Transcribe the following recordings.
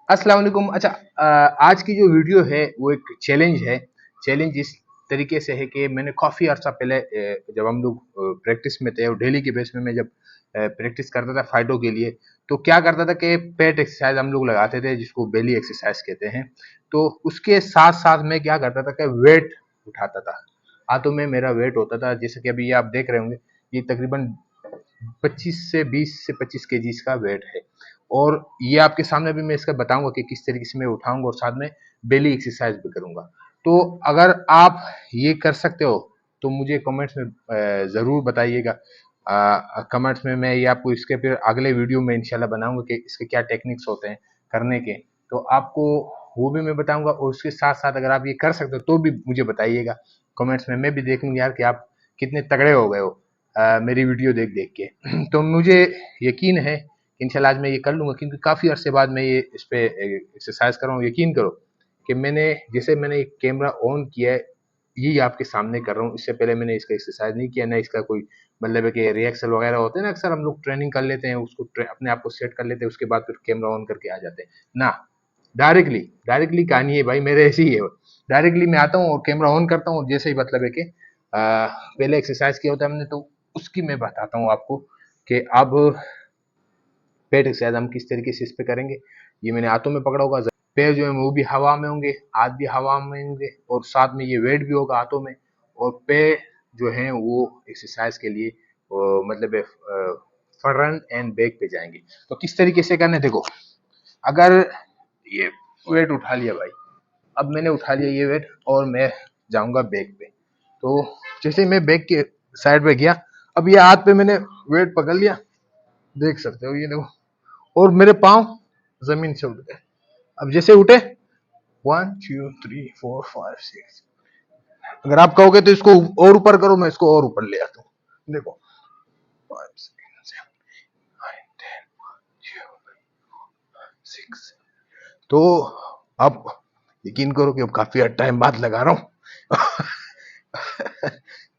अस्सलाम वालेकुम। अच्छा, आज की जो वीडियो है वो एक चैलेंज है। चैलेंज इस तरीके से है कि मैंने काफ़ी अर्सा पहले जब हम लोग प्रैक्टिस में थे और डेली के बेस में मैं जब प्रैक्टिस करता था फाइटों के लिए, तो क्या करता था कि पेट एक्सरसाइज हम लोग लगाते थे जिसको बेली एक्सरसाइज कहते हैं। तो उसके साथ साथ मैं क्या करता था कि वेट उठाता था। हाथों में मेरा वेट होता था, जैसे कि अभी ये आप देख रहे होंगे, ये तकरीबन 20 से 25 केजीज का वेट है। और ये आपके सामने भी मैं इसका बताऊंगा कि किस तरीके से मैं उठाऊंगा और साथ में बेली एक्सरसाइज भी करूंगा। तो अगर आप ये कर सकते हो तो मुझे कमेंट्स में ज़रूर बताइएगा। कमेंट्स में मैं ये आपको इसके फिर अगले वीडियो में इंशाल्लाह बनाऊंगा कि इसके क्या टेक्निक्स होते हैं करने के। तो आपको वो भी मैं बताऊंगा और उसके साथ साथ अगर आप ये कर सकते हो तो भी मुझे बताइएगा कमेंट्स में। मैं भी देखूंगा यार कि आप कितने तगड़े हो गए हो मेरी वीडियो देख देख के। तो मुझे यकीन है कि इंशाल्लाह आज मैं ये कर लूंगा, क्योंकि काफ़ी अरसे बाद मैं ये इस पे एक्सरसाइज कर रहा हूँ। यकीन करो कि मैंने एक कैमरा ऑन किया है, यही आपके सामने कर रहा हूँ। इससे पहले मैंने इसका एक्सरसाइज नहीं किया, ना इसका कोई मतलब है कि रिहर्सल वगैरह होते हैं ना, अक्सर हम लोग ट्रेनिंग कर लेते हैं, उसको अपने आप को सेट कर लेते हैं, उसके बाद फिर कैमरा ऑन करके आ जाते हैं ना। डायरेक्टली डायरेक्टली कहानी है भाई, मेरे ऐसी ही है। डायरेक्टली मैं आता हूँ और कैमरा ऑन करता हूँ, जैसे ही मतलब है कि पहले एक्सरसाइज किया होता है हमने, तो उसकी मैं बताता हूँ आपको कि अब पेट एक्सरसाइज हम किस तरीके से इस पे करेंगे। ये मैंने हाथों में पकड़ा होगा, पैर जो है वो भी हवा में होंगे, हाथ भी हवा में होंगे, और साथ में ये वेट भी होगा हाथों में। और पैर जो है वो एक्सरसाइज के लिए मतलब फ्रंट एंड बैक पे जाएंगे। तो किस तरीके से करना है देखो। अगर ये वेट उठा लिया भाई, अब मैंने उठा लिया ये वेट और मैं जाऊंगा बैक पे। तो जैसे मैं बैक के साइड पे गया, अब ये हाथ पे मैंने वेट पकड़ लिया, देख सकते हो ये देखो, और मेरे पांव जमीन से उठ गए। अब जैसे उठे, 1 2 3 4 5 6, अगर आप कहोगे तो इसको और ऊपर करो, मैं इसको और ऊपर ले आता हूँ। देखो, 5 6 7 8 9 10 11 12 13 14 15 16। तो अब यकीन करो कि अब काफी टाइम बाद लगा रहा हूँ।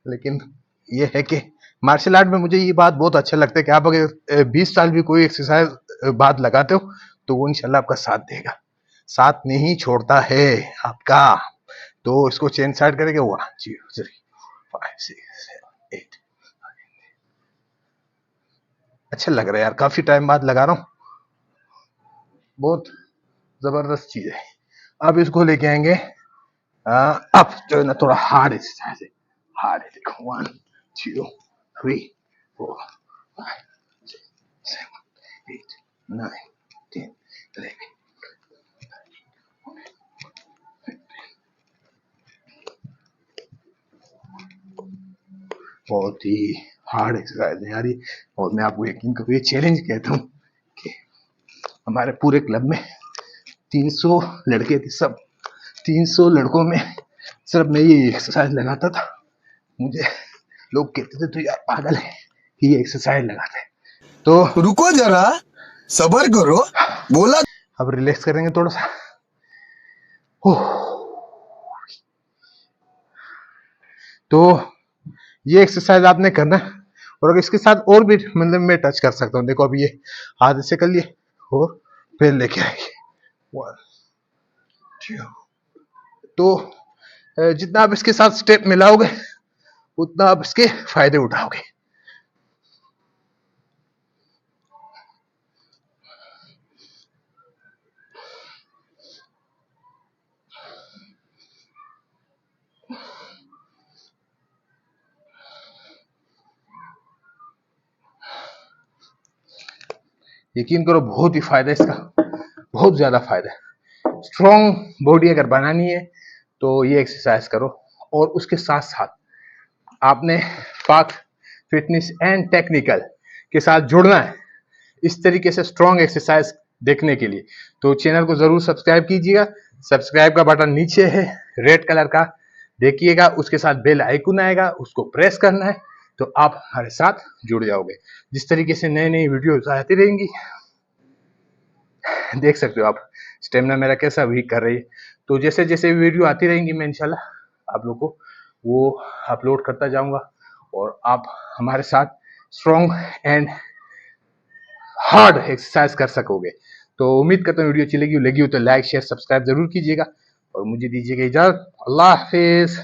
लेकिन ये है कि मार्शल आर्ट में मुझे ये बात बहुत अच्छा लगता है कि आप अगर 20 साल भी कोई एक्सरसाइज बाद लगाते हो तो वो इंशाल्लाह आपका साथ देगा, साथ नहीं छोड़ता है आपका। तो इसको चेन स्टार्ट करेंगे, 1 2 3 5 6 7 8। अच्छा लग रहा है यार, काफी टाइम बाद लगा रहा हूँ, बहुत जबरदस्त चीज है। अब इसको लेके आएंगे अब जो है ना, थोड़ा हार्ड एक्सरसाइज है, हार्ड है। देखो, 1 2 3 4 5 6 7 8 9 10 11। बहुत ही हार्ड एक्सरसाइज है यार ये। और मैं आपको यकीन करो, ये चैलेंज कहता हूँ कि हमारे पूरे क्लब में 300 लड़के थे, सब 300 लड़कों में सिर्फ मैं ये एक्सरसाइज लगाता था। मुझे लोग कहते थे तो यार पागल है कि ये एक्सरसाइज लगाता है। तो रुको जरा, सबर करो, बोला। अब रिलैक्स करेंगे थोड़ा सा। तो ये एक्सरसाइज आपने करना है, और अगर इसके साथ और भी मतलब मैं टच कर सकता हूँ। देखो, अभी ये हाथ से कर लिए और फिर लेके आएंगे, 1 2। तो जितना आप इसके साथ स्टेप मिलाओगे उतना आप इसके फायदे उठाओगे। यकीन करो, बहुत ही फायदा है इसका, बहुत ज्यादा फायदा है। स्ट्रॉन्ग बॉडी अगर बनानी है तो ये एक्सरसाइज करो, और उसके साथ साथ आपने पाक फिटनेस एंड टेक्निकल के साथ जुड़ना है इस तरीके से स्ट्रॉन्ग एक्सरसाइज देखने के लिए। तो चैनल को जरूर सब्सक्राइब कीजिएगा। सब्सक्राइब का बटन नीचे है रेड कलर का, देखिएगा। उसके साथ बेल आइकन आएगा, उसको प्रेस करना है, तो आप हमारे साथ जुड़ जाओगे। जिस तरीके से नई नई वीडियोस आती रहेंगी, देख सकते हो आप स्टेमिना मेरा कैसा वीक कर रही है। तो जैसे जैसे वीडियो आती रहेंगी, मैं इंशाल्लाह आप लोग को वो अपलोड करता जाऊंगा, और आप हमारे साथ स्ट्रॉन्ग एंड हार्ड एक्सरसाइज कर सकोगे। तो उम्मीद करता हूँ वीडियो अच्छी लगी हो तो लाइक शेयर सब्सक्राइब जरूर कीजिएगा और मुझे दीजिएगा इजाजत। अल्लाह हाफिज।